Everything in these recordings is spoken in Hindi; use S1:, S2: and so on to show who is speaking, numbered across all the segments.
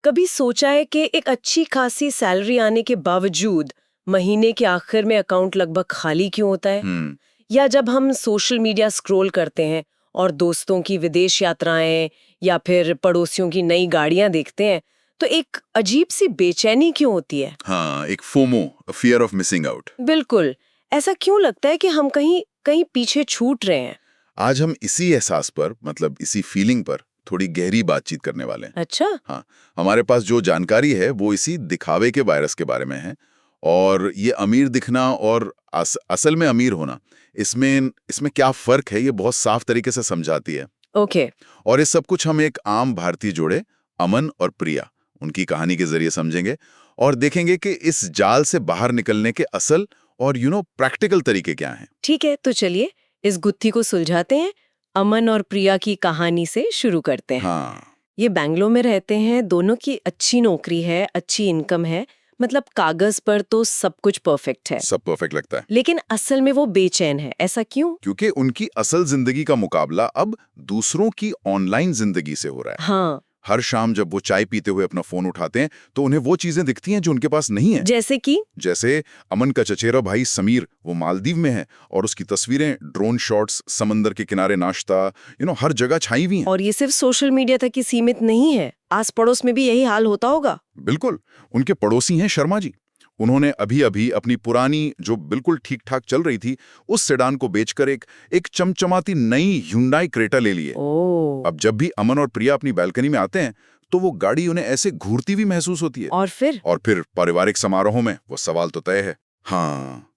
S1: कभी सोचा है कि एक अच्छी खासी सैलरी आने के बावजूद महीने के आखिर में अकाउंट लगभग खाली क्यों होता है? या जब हम सोशल मीडिया स्क्रॉल करते हैं और दोस्तों की विदेश यात्राएं या फिर पड़ोसियों की नई गाड़ियां देखते हैं तो एक अजीब सी बेचैनी क्यों होती है?
S2: हाँ, एक FOMO, fear of missing out.
S1: बिल्कुल। ऐसा क्यों लगता है कि हम कहीं कहीं पीछे छूट रहे हैं?
S2: आज हम इसी एहसास पर, मतलब इसी फीलिंग पर थोड़ी गहरी बातचीत करने वाले हैं।
S1: अच्छा।
S2: हाँ, हमारे पास जो जानकारी है वो इसी दिखावे के वायरस के बारे में है। और ये अमीर दिखना और असल में अमीर होना, इसमें इसमें क्या फर्क है, ये बहुत साफ तरीके से समझाती है।
S1: ओके।
S2: और ये सब कुछ हम एक आम भारतीय जोड़े अमन और प्रिया, उनकी कहानी के जरिए समझेंगे और देखेंगे कि इस जाल से बाहर निकलने के असल और प्रैक्टिकल तरीके क्या हैं।
S1: ठीक है, तो चलिए इस गुत्थी को सुलझाते हैं। अमन और प्रिया की कहानी से शुरू करते हैं।
S2: हाँ,
S1: ये बैंगलोर में रहते हैं, दोनों की अच्छी नौकरी है, अच्छी इनकम है, मतलब कागज पर तो सब कुछ परफेक्ट है।
S2: सब परफेक्ट लगता है।
S1: लेकिन असल में वो बेचैन है। ऐसा क्यों?
S2: क्योंकि उनकी असल जिंदगी का मुकाबला अब दूसरों की ऑनलाइन जिंदगी से हो रहा है।
S1: हाँ।
S2: हर शाम जब वो चाय पीते हुए अपना फोन उठाते हैं तो उन्हें वो चीजें दिखती हैं जो उनके पास नहीं है।
S1: जैसे कि?
S2: जैसे अमन का चचेरा भाई समीर, वो मालदीव में है और उसकी तस्वीरें, ड्रोन शॉट्स, समंदर के किनारे नाश्ता, हर जगह छाई हुई हैं।
S1: और ये सिर्फ सोशल मीडिया तक ही सीमित नहीं है, आस पड़ोस में भी यही हाल होता होगा।
S2: बिल्कुल। उनके पड़ोसी हैं शर्मा जी। उन्होंने अभी अभी अपनी पुरानी, जो बिल्कुल ठीक ठाक चल रही थी, उस सेडान को बेचकर एक चमचमाती नई Hyundai क्रेटा ले लिए।
S1: ओह।
S2: अब जब भी अमन और प्रिया अपनी बैल्कनी में आते हैं तो वो गाड़ी उन्हें ऐसे घूरती हुई महसूस होती है। और फिर पारिवारिक समारोहों में वो सवाल तो तय है। हाँ,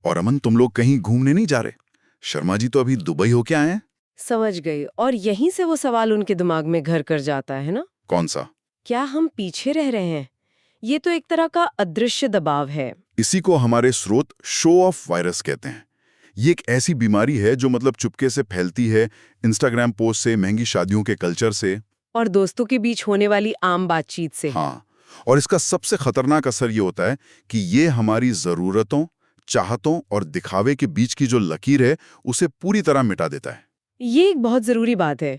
S2: और अमन, तुम लोग कहीं घूमने नहीं जा रहे? शर्मा जी तो अभी दुबई होके आए हैं।
S1: समझ गई। और यहीं से वो सवाल उनके दिमाग में घर कर जाता है ना?
S2: कौन सा?
S1: क्या हम पीछे रह रहे हैं? ये तो एक तरह का अदृश्य दबाव है।
S2: इसी को हमारे स्रोत शो ऑफ वायरस कहते हैं। ये एक ऐसी बीमारी है जो मतलब चुपके से फैलती है, इंस्टाग्राम पोस्ट से, महंगी शादियों के कल्चर से
S1: और दोस्तों के बीच होने वाली आम बातचीत से।
S2: हाँ, और इसका सबसे खतरनाक असर ये होता है कि ये हमारी जरूरतों, चाहतों और दिखावे के बीच की जो लकीर है उसे पूरी तरह मिटा देता है।
S1: ये एक बहुत जरूरी बात है।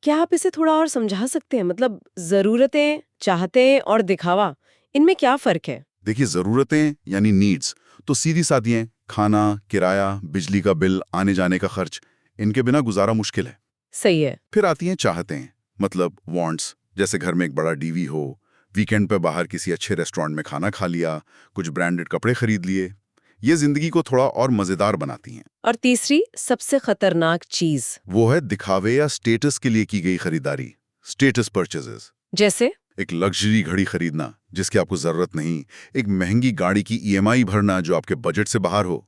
S1: क्या आप इसे थोड़ा और समझा सकते हैं? मतलब जरूरतें, चाहते और दिखावा, इनमें क्या फर्क है?
S2: देखिए, जरूरतें यानी नीड्स तो सीधी सादी हैं। खाना, किराया, बिजली का बिल, आने जाने का खर्च, इनके बिना गुजारा मुश्किल है।
S1: सही है।
S2: फिर आती हैं चाहतें, मतलब वांट्स, जैसे घर में एक बड़ा टीवी हो, वीकेंड पे बाहर किसी अच्छे रेस्टोरेंट में खाना खा लिया, कुछ ब्रांडेड कपड़े खरीद लिए। ये जिंदगी को थोड़ा और मजेदार बनाती हैं।
S1: और तीसरी सबसे खतरनाक चीज,
S2: वो है दिखावे या स्टेटस के लिए की गई खरीदारी, स्टेटस परचेजेस।
S1: जैसे
S2: एक लग्जरी घड़ी खरीदना जिसकी आपको जरूरत नहीं, एक महंगी गाड़ी की ईएमआई भरना जो आपके बजट से बाहर हो,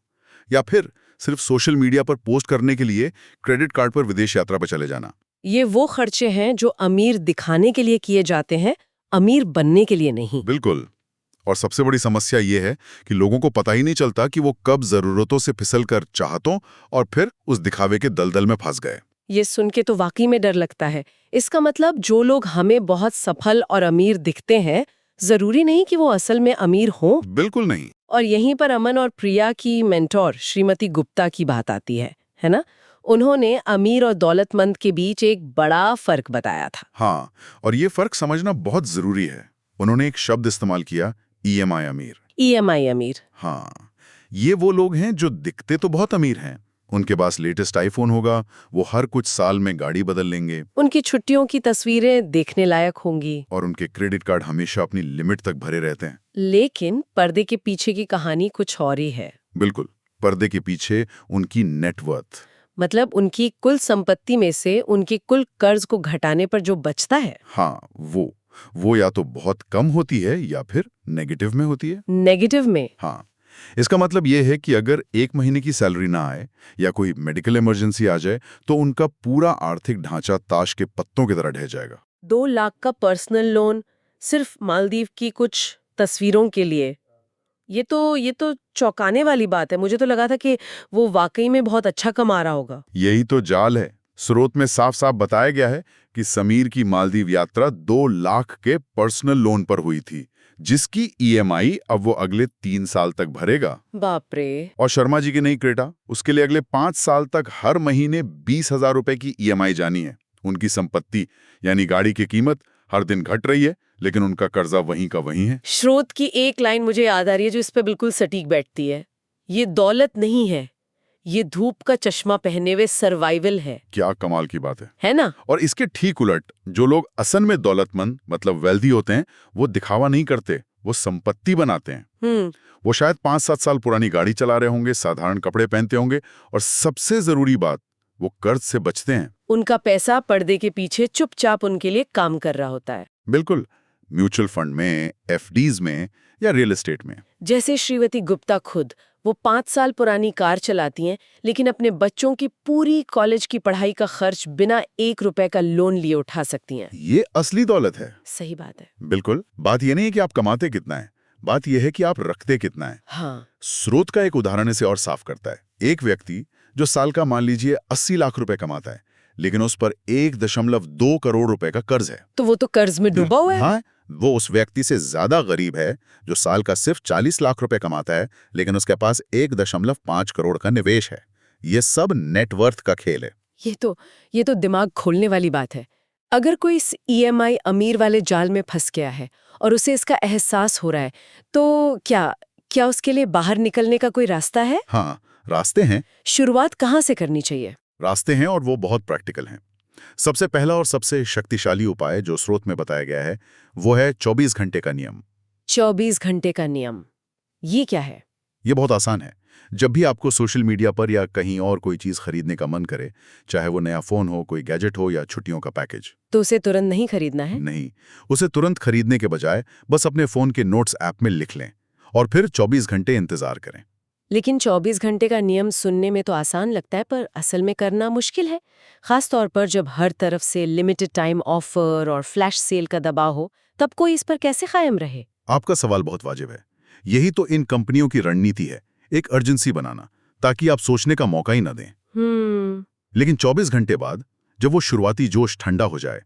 S2: या फिर सिर्फ सोशल मीडिया पर पोस्ट करने के लिए क्रेडिट कार्ड पर विदेश यात्रा पर चले जाना।
S1: ये वो खर्चे हैं जो अमीर दिखाने के लिए किए जाते हैं, अमीर बनने के लिए नहीं।
S2: बिल्कुल। और सबसे बड़ी समस्या ये है कि लोगों को पता ही नहीं चलता कि वो कब जरूरतों से फिसलकर चाहतों और फिर उस दिखावे के दलदल में फंस गए।
S1: ये सुन के तो वाकई में डर लगता है। इसका मतलब जो लोग हमें बहुत सफल और अमीर दिखते हैं, जरूरी नहीं कि वो असल में अमीर हों।
S2: बिल्कुल नहीं।
S1: और यहीं पर अमन और प्रिया की मेंटोर श्रीमती गुप्ता की बात आती है ना? उन्होंने अमीर और दौलतमंद के बीच एक बड़ा फर्क बताया था।
S2: हाँ, और ये फर्क समझना बहुत जरूरी है। उन्होंने एक शब्द इस्तेमाल किया, ईएमआई अमीर।
S1: ईएमआई अमीर।
S2: हाँ, ये वो लोग हैं जो दिखते तो बहुत अमीर हैं, उनके पास लेटेस्ट आईफोन होगा, वो हर कुछ साल में गाड़ी बदल लेंगे,
S1: उनकी छुट्टियों की तस्वीरें देखने लायक होंगी,
S2: और उनके क्रेडिट कार्ड हमेशा अपनी लिमिट तक भरे रहते हैं।
S1: लेकिन पर्दे के पीछे की कहानी कुछ और ही है।
S2: बिल्कुल, पर्दे के पीछे उनकी नेटवर्थ,
S1: मतलब उनकी कुल संपत्ति में से उनके कुल कर्ज को घटाने पर जो बचता है।
S2: हाँ, वो या तो बहुत कम होती है या फिर नेगेटिव में होती है।
S1: नेगेटिव में?
S2: हाँ, इसका मतलब ये है कि अगर एक महीने की सैलरी ना आए या कोई मेडिकल इमरजेंसी आ जाए तो उनका पूरा आर्थिक ढांचा ताश के पत्तों की तरह ढह जाएगा।
S1: 2 लाख का पर्सनल लोन सिर्फ मालदीव की कुछ तस्वीरों के लिए। ये तो चौंकाने वाली बात है। मुझे तो लगा था कि वो वाकई में बहुत अच्छा कमा रहा होगा।
S2: यही तो जाल है। स्रोत में साफ साफ बताया गया है कि समीर की मालदीव यात्रा 2 लाख के पर्सनल लोन पर हुई थी, जिसकी ईएमआई अब वो अगले 3 साल तक भरेगा।
S1: बाप रे।
S2: और शर्मा जी की नई क्रेटा, उसके लिए अगले 5 साल तक हर महीने 20,000 रुपए की ईएमआई जानी है। उनकी संपत्ति यानी गाड़ी की कीमत हर दिन घट रही है, लेकिन उनका कर्जा वहीं का वहीं है।
S1: स्रोत की एक लाइन मुझे याद आ रही है जो इस पे बिल्कुल सटीक बैठती है। ये दौलत नहीं है, ये धूप का चश्मा पहने हुए सर्वाइवल है।
S2: क्या कमाल की बात
S1: है ना?
S2: और इसके ठीक उलट जो लोग असल में दौलतमंद मतलब वेल्दी होते हैं, वो दिखावा नहीं करते, वो संपत्ति बनाते हैं। वो शायद 5-7 साल पुरानी गाड़ी चला रहे होंगे, साधारण कपड़े पहनते होंगे, और सबसे जरूरी बात, वो कर्ज से बचते हैं।
S1: उनका पैसा पर्दे के पीछे चुपचाप उनके लिए काम कर रहा होता है।
S2: बिल्कुल, म्यूचुअल फंड में, एफडीज में या रियल एस्टेट में।
S1: जैसे श्रीमती गुप्ता खुद, वो 5 साल पुरानी कार चलाती हैं, लेकिन अपने बच्चों की पूरी कॉलेज की पढ़ाई का खर्च बिना 1 रुपए का लोन लिए उठा सकती हैं।
S2: ये असली दौलत है।
S1: सही बात है।
S2: बिल्कुल, बात ये नहीं है कि आप कमाते कितना है, बात यह है कि आप रखते कितना है।
S1: हाँ।
S2: स्रोत का एक उदाहरण इसे और साफ करता है। एक व्यक्ति जो साल का मान लीजिए 80 लाख रुपए कमाता है, लेकिन उस पर 1.2 करोड़ रुपए का कर्ज है,
S1: तो वो तो कर्ज में डूबा हुआ है।
S2: हाँ, वो उस व्यक्ति से ज्यादा गरीब है जो साल का सिर्फ 40 लाख रुपए कमाता है, लेकिन उसके पास 1.5 करोड़ का निवेश है। ये सब नेटवर्थ का खेल है।
S1: ये तो दिमाग खोलने वाली बात है। अगर कोई इस ईएमआई अमीर वाले जाल में फंस गया है और उसे इसका एहसास हो रहा है, तो क्या उसके लिए बाहर निकलने का कोई रास्ता है?
S2: हाँ, रास्ते हैं।
S1: शुरुआत कहाँ से करनी चाहिए?
S2: रास्ते हैं, और वो बहुत प्रैक्टिकल हैं। सबसे पहला और सबसे शक्तिशाली उपाय जो स्रोत में बताया गया है, वो है 24 घंटे का नियम।
S1: 24 घंटे का नियम, ये क्या है?
S2: ये बहुत आसान है। जब भी आपको सोशल मीडिया पर या कहीं और कोई चीज खरीदने का मन करे, चाहे वो नया फोन हो, कोई गैजेट हो या छुट्टियों का पैकेज,
S1: तो उसे तुरंत नहीं खरीदना है?
S2: नहीं, उसे तुरंत खरीदने के बजाय बस अपने फोन के नोट्स ऐप में लिख लें और फिर 24 घंटे इंतजार करें।
S1: लेकिन 24 घंटे का नियम सुनने में तो आसान लगता है, पर असल में करना मुश्किल है, खास तौर पर जब हर तरफ से लिमिटेड टाइम ऑफर और फ्लैश सेल का दबाव हो। तब कोई इस पर कैसे कायम रहे?
S2: आपका सवाल बहुत वाजिब है। यही तो इन कंपनियों की रणनीति है, एक अर्जेंसी बनाना, ताकि आप सोचने का मौका ही न दें। लेकिन 24 घंटे बाद जब वो शुरुआती जोश ठंडा हो जाए,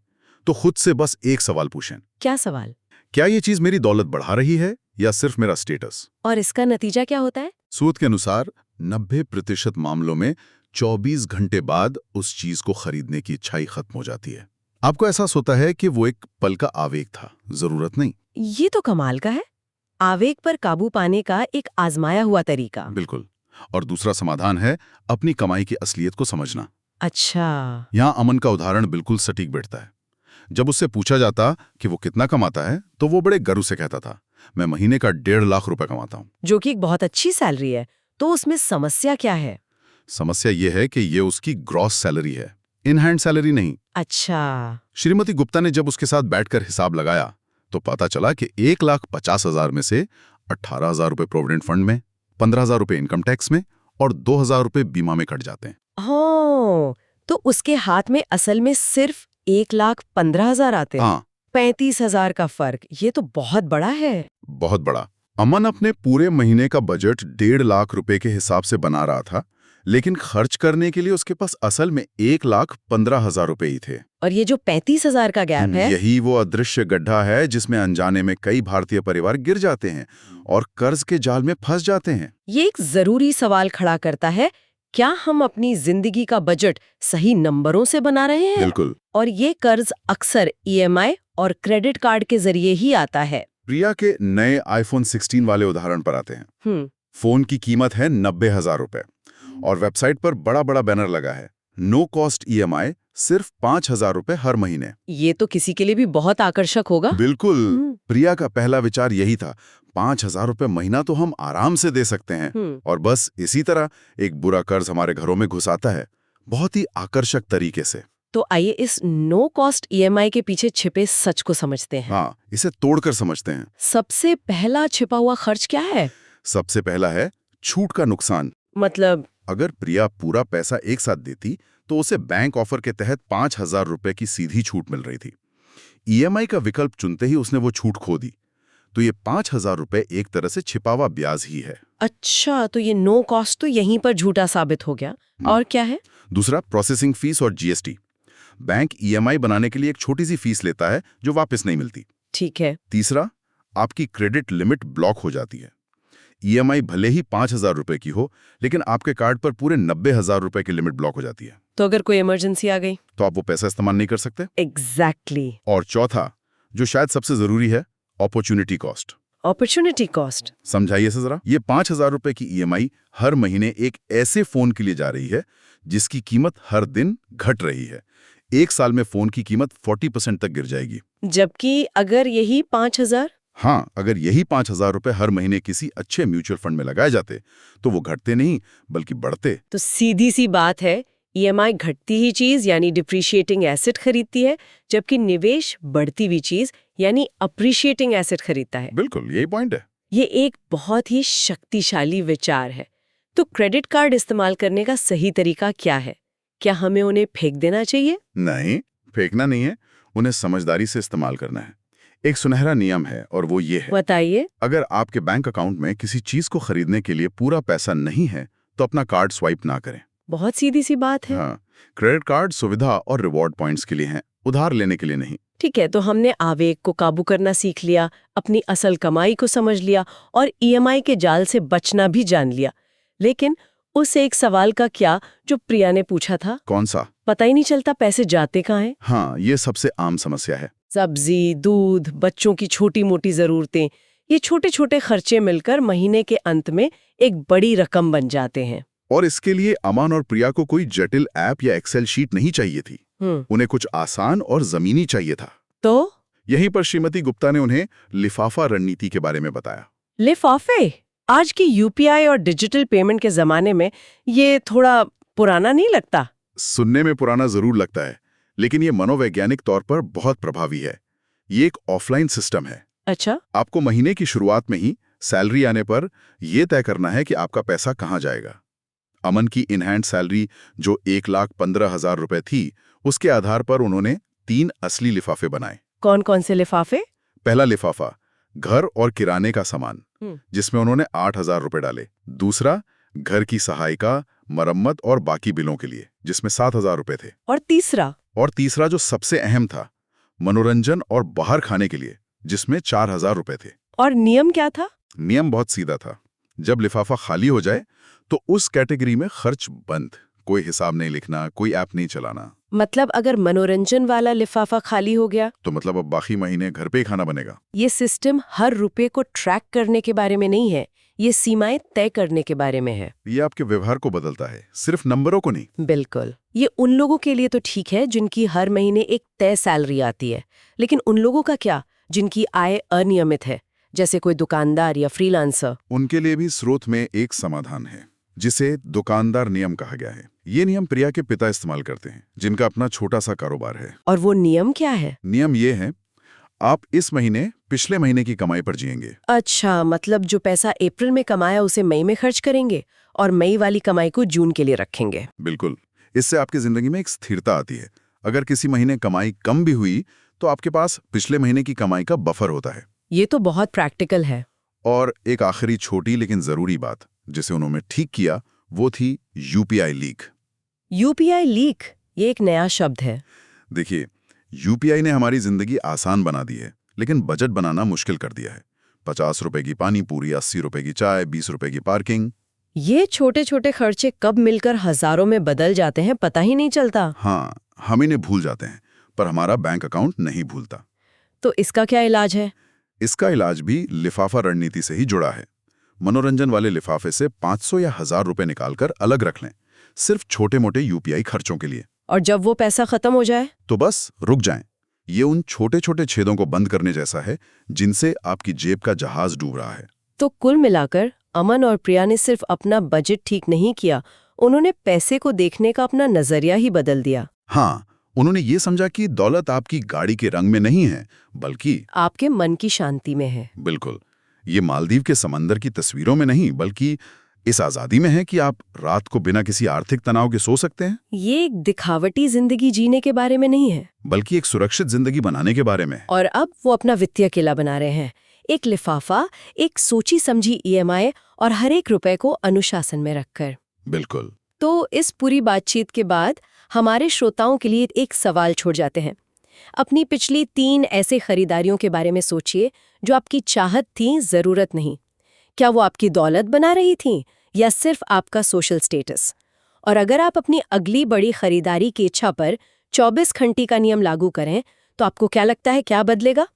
S2: तो खुद से बस एक सवाल पूछें।
S1: क्या सवाल?
S2: क्या ये चीज मेरी दौलत बढ़ा रही है या सिर्फ मेरा स्टेटस?
S1: और इसका नतीजा क्या होता है?
S2: सूद के अनुसार 90% मामलों में 24 घंटे बाद उस चीज को खरीदने की इच्छा ही खत्म हो जाती है। आपको एहसास होता है कि वो एक पल का आवेग था, जरूरत नहीं।
S1: ये तो कमाल का है, आवेग पर काबू पाने का एक आजमाया हुआ तरीका।
S2: बिल्कुल। और दूसरा समाधान है अपनी कमाई की असलियत को समझना।
S1: अच्छा।
S2: यहाँ अमन का उदाहरण बिल्कुल सटीक बैठता है। जब उससे पूछा जाता कि वो कितना कमाता है, तो वो बड़े गर्व से कहता था, मैं महीने का 1.5 लाख रुपए कमाता हूँ।
S1: जो कि एक बहुत अच्छी सैलरी है। तो उसमें समस्या क्या है?
S2: समस्या ये है कि ये उसकी ग्रॉस सैलरी है, इन हैंड सैलरी नहीं।
S1: अच्छा।
S2: श्रीमती गुप्ता ने जब उसके साथ बैठकर हिसाब लगाया, तो पता चला कि 1,50,000 में से 18,000 रुपए प्रोविडेंट फंड में, 15,000 रुपए इनकम टैक्स में और 2,000 रुपए बीमा में कट जाते हैं।
S1: हाँ, तो उसके हाथ में असल में सिर्फ 1,15,000 आते हैं।
S2: हाँ।
S1: 35,000 का फर्क, ये तो बहुत बड़ा है।
S2: बहुत बड़ा। अमन अपने पूरे महीने का बजट 1.5 लाख रुपए के हिसाब से बना रहा था, लेकिन खर्च करने के लिए उसके पास असल में 1,15,000 रुपए ही थे।
S1: और ये जो 35,000 का गैप है,
S2: यही वो अदृश्य गड्ढा है जिसमें अनजाने में कई भारतीय परिवार गिर जाते हैं और कर्ज के जाल में फंस जाते हैं।
S1: ये एक जरूरी सवाल खड़ा करता है, क्या हम अपनी जिंदगी का बजट सही नंबरों से बना रहे हैं?
S2: बिल्कुल।
S1: और ये कर्ज अक्सर ईएमआई और क्रेडिट कार्ड के जरिए ही आता है।
S2: प्रिया के नए आईफोन 16 वाले उदाहरण पर आते हैं। फोन की कीमत है 90,000 रुपए और वेबसाइट पर बड़ा बड़ा बैनर लगा है, नो कॉस्ट ईएमआई, सिर्फ 5,000 रुपए हर महीने।
S1: ये तो किसी के लिए भी बहुत आकर्षक होगा।
S2: बिल्कुल। प्रिया का पहला विचार यही था, 5,000 रुपए महीना तो हम आराम से दे सकते हैं। और बस इसी तरह एक बुरा कर्ज हमारे घरों में घुस आता है, बहुत ही आकर्षक तरीके से।
S1: तो आइए इस नो कॉस्ट ईएमआई के पीछे छिपे सच को समझते हैं।
S2: हाँ, इसे तोड़कर समझते हैं।
S1: सबसे पहला छिपा हुआ खर्च क्या है?
S2: सबसे पहला है छूट का नुकसान।
S1: मतलब
S2: अगर प्रिया पूरा पैसा एक साथ देती, तो उसे बैंक ऑफर के तहत 5,000 रुपए की सीधी छूट मिल रही थी। ईएमआई का विकल्प चुनते ही उसने वो छूट खो दी, तो ये 5,000 रुपए एक तरह से छिपा हुआ ब्याज ही है।
S1: अच्छा, तो ये नो कॉस्ट तो यहीं पर झूठा साबित हो गया। और क्या है?
S2: दूसरा, प्रोसेसिंग फीस और जीएसटी। बैंक ईएमआई बनाने के लिए एक छोटी सी फीस लेता है जो वापस नहीं मिलती।
S1: ठीक है।
S2: तीसरा, आपकी क्रेडिट लिमिट ब्लॉक हो जाती है। ईएमआई भले ही 5,000 रुपए की हो, लेकिन आपके कार्ड पर पूरे 90,000 रुपए की लिमिट ब्लॉक हो जाती है।
S1: तो अगर कोई इमरजेंसी आ गई
S2: तो आप वो पैसा इस्तेमाल नहीं कर सकते।
S1: एग्जैक्टली।
S2: और चौथा, जो शायद सबसे जरूरी है, अपॉर्चुनिटी कॉस्ट।
S1: अपॉर्चुनिटी कॉस्ट
S2: समझाइए से जरा। ये 5,000 रुपए की ईएमआई हर महीने एक ऐसे फोन के लिए जा रही है जिसकी कीमत हर दिन घट रही है। 1 साल में फोन की कीमत 40% तक गिर जाएगी।
S1: जबकि अगर यही 5,000?
S2: हाँ, अगर यही 5,000 रुपए हर महीने किसी अच्छे म्यूचुअल फंड में लगाए जाते तो वो घटते नहीं बल्कि बढ़ते।
S1: तो सीधी सी बात है, ईएमआई घटती ही चीज यानी डिप्रिशिएटिंग एसेट खरीदती है, जबकि निवेश बढ़ती हुई चीज यानी अप्रिशिएटिंग एसेट खरीदता है।
S2: बिल्कुल, यही पॉइंट है।
S1: ये एक बहुत ही शक्तिशाली विचार है। तो क्रेडिट कार्ड इस्तेमाल करने का सही तरीका क्या है? क्या हमें उन्हें फेंक देना चाहिए?
S2: नहीं, फेंकना नहीं है, उन्हें समझदारी से इस्तेमाल करना है। एक सुनहरा नियम है और वो ये है,
S1: बताइए।
S2: अगर आपके बैंक अकाउंट में किसी चीज को खरीदने के लिए पूरा पैसा नहीं है तो अपना कार्ड स्वाइप ना करें।
S1: बहुत सीधी सी बात है।
S2: हाँ, क्रेडिट कार्ड सुविधा और रिवॉर्ड पॉइंट्स के लिए हैं, उधार लेने के लिए नहीं।
S1: ठीक है, तो हमने आवेग को काबू करना सीख लिया, अपनी असल कमाई को समझ लिया और ईएमआई के जाल से बचना भी जान लिया। लेकिन उस एक सवाल का क्या जो प्रिया ने पूछा था?
S2: कौन सा?
S1: पता ही नहीं चलता पैसे जाते कहाँ हैं।
S2: हाँ, ये सबसे आम समस्या है।
S1: सब्जी, दूध, बच्चों की छोटी मोटी जरूरतें, ये छोटे छोटे खर्चे मिलकर महीने के अंत में एक बड़ी रकम बन जाते हैं।
S2: और इसके लिए अमन और प्रिया को कोई जटिल ऐप या एक्सेल शीट नहीं चाहिए थी। उन्हें कुछ आसान और जमीनी चाहिए था।
S1: तो
S2: यहीं पर श्रीमती गुप्ता ने उन्हें लिफाफा रणनीति के बारे में बताया।
S1: लिफाफे? आज की यूपीआई और डिजिटल पेमेंट के जमाने में ये थोड़ा पुराना नहीं लगता?
S2: सुनने में पुराना जरूर लगता है, लेकिन ये मनोवैज्ञानिक तौर पर बहुत प्रभावी है। ये एक ऑफलाइन सिस्टम है।
S1: अच्छा।
S2: आपको महीने की शुरुआत में ही सैलरी आने पर यह तय करना है कि आपका पैसा कहाँ जाएगा। अमन की इन हैंड सैलरी जो 1,15,000 रुपए थी, उसके आधार पर उन्होंने 3 असली लिफाफे बनाए।
S1: कौन कौन से लिफाफे?
S2: पहला लिफाफा घर और किराने का सामान, जिसमें उन्होंने 8,000 रुपए डाले। दूसरा घर की सहायिका, मरम्मत और बाकी बिलों के लिए, जिसमें 7,000 रुपए थे।
S1: और
S2: तीसरा जो सबसे अहम था, मनोरंजन और बाहर खाने के लिए, जिसमें 4,000 रुपए थे।
S1: और नियम क्या था?
S2: नियम बहुत सीधा था। जब लिफाफा खाली हो जाए तो उस कैटेगरी में खर्च बंद, कोई हिसाब नहीं लिखना, कोई ऐप नहीं चलाना।
S1: मतलब अगर मनोरंजन वाला लिफाफा खाली हो गया
S2: तो मतलब अब बाकी महीने घर पे ही खाना बनेगा।
S1: ये सिस्टम हर रुपए को ट्रैक करने के बारे में नहीं है, ये सीमाएं तय करने के बारे में है।
S2: ये आपके व्यवहार को बदलता है, सिर्फ नंबरों को नहीं।
S1: बिल्कुल। ये उन लोगों के लिए तो ठीक है जिनकी हर महीने एक तय सैलरी आती है, लेकिन उन लोगों का क्या जिनकी आय अनियमित है, जैसे कोई दुकानदार या फ्रीलांसर?
S2: उनके लिए भी स्रोत में एक समाधान है, जिसे दुकानदार नियम कहा गया है। ये नियम प्रिया के पिता इस्तेमाल करते हैं, जिनका अपना छोटा सा कारोबार है।
S1: और वो नियम क्या है?
S2: नियम ये है, आप इस महीने पिछले महीने की कमाई पर जिएंगे।
S1: अच्छा, मतलब जो पैसा अप्रैल में कमाया उसे मई में खर्च करेंगे और मई वाली कमाई को जून के लिए रखेंगे।
S2: बिल्कुल। इससे आपकी जिंदगी में एक स्थिरता आती है। अगर किसी महीने कमाई कम भी हुई तो आपके पास पिछले महीने की कमाई का बफर होता है।
S1: ये तो बहुत प्रैक्टिकल है।
S2: और एक आखिरी छोटी लेकिन जरूरी बात जिसे उन्होंने ठीक किया, वो थी यूपीआई लीक।
S1: यूपीआई लीक, ये एक नया शब्द है।
S2: देखिए, यूपीआई ने हमारी जिंदगी आसान बना दी है, लेकिन बजट बनाना मुश्किल कर दिया है। 50 रुपए की पानी पूरी, 80 रुपए की चाय, 20 रुपए की पार्किंग।
S1: ये छोटे छोटे खर्चे कब मिलकर हजारों में बदल जाते हैं पता ही नहीं चलता।
S2: हाँ, हम इन्हें भूल जाते हैं, पर हमारा बैंक अकाउंट नहीं भूलता।
S1: तो इसका क्या इलाज है?
S2: इसका इलाज भी लिफाफा रणनीति से ही जुड़ा है। मनोरंजन वाले लिफाफे से 500 या 1,000 रुपए निकालकर अलग रख लें, सिर्फ छोटे मोटे यूपीआई खर्चों के लिए।
S1: और जब वो पैसा खत्म हो जाए
S2: तो बस रुक जाएं। ये उन छोटे छोटे छेदों को बंद करने जैसा है जिनसे आपकी जेब का जहाज डूब रहा है।
S1: तो कुल मिलाकर अमन और प्रिया ने सिर्फ अपना बजट ठीक नहीं किया, उन्होंने पैसे को देखने का अपना नजरिया ही बदल दिया।
S2: हाँ, उन्होंने ये समझा कि दौलत आपकी गाड़ी के रंग में नहीं है, बल्कि
S1: आपके मन की शांति में है।
S2: बिल्कुल। ये मालदीव के समंदर की तस्वीरों में नहीं, बल्कि इस आजादी में है कि आप रात को बिना किसी आर्थिक तनाव के सो सकते हैं।
S1: ये एक दिखावटी जिंदगी जीने के बारे में नहीं है,
S2: बल्कि एक सुरक्षित जिंदगी बनाने के बारे में।
S1: और अब वो अपना वित्तीय किला बना रहे हैं। एक लिफाफा, एक सोची समझी ईएमआई और हर एक रुपए को अनुशासन में रखकर।
S2: बिल्कुल।
S1: तो इस पूरी बातचीत के बाद हमारे श्रोताओं के लिए एक सवाल छोड़ जाते हैं। अपनी पिछली 3 ऐसे खरीदारियों के बारे में सोचिए जो आपकी चाहत थी, जरूरत नहीं। क्या वो आपकी दौलत बना रही थी या सिर्फ आपका सोशल स्टेटस? और अगर आप अपनी अगली बड़ी खरीदारी की इच्छा पर 24 घंटे का नियम लागू करें तो आपको क्या लगता है क्या बदलेगा?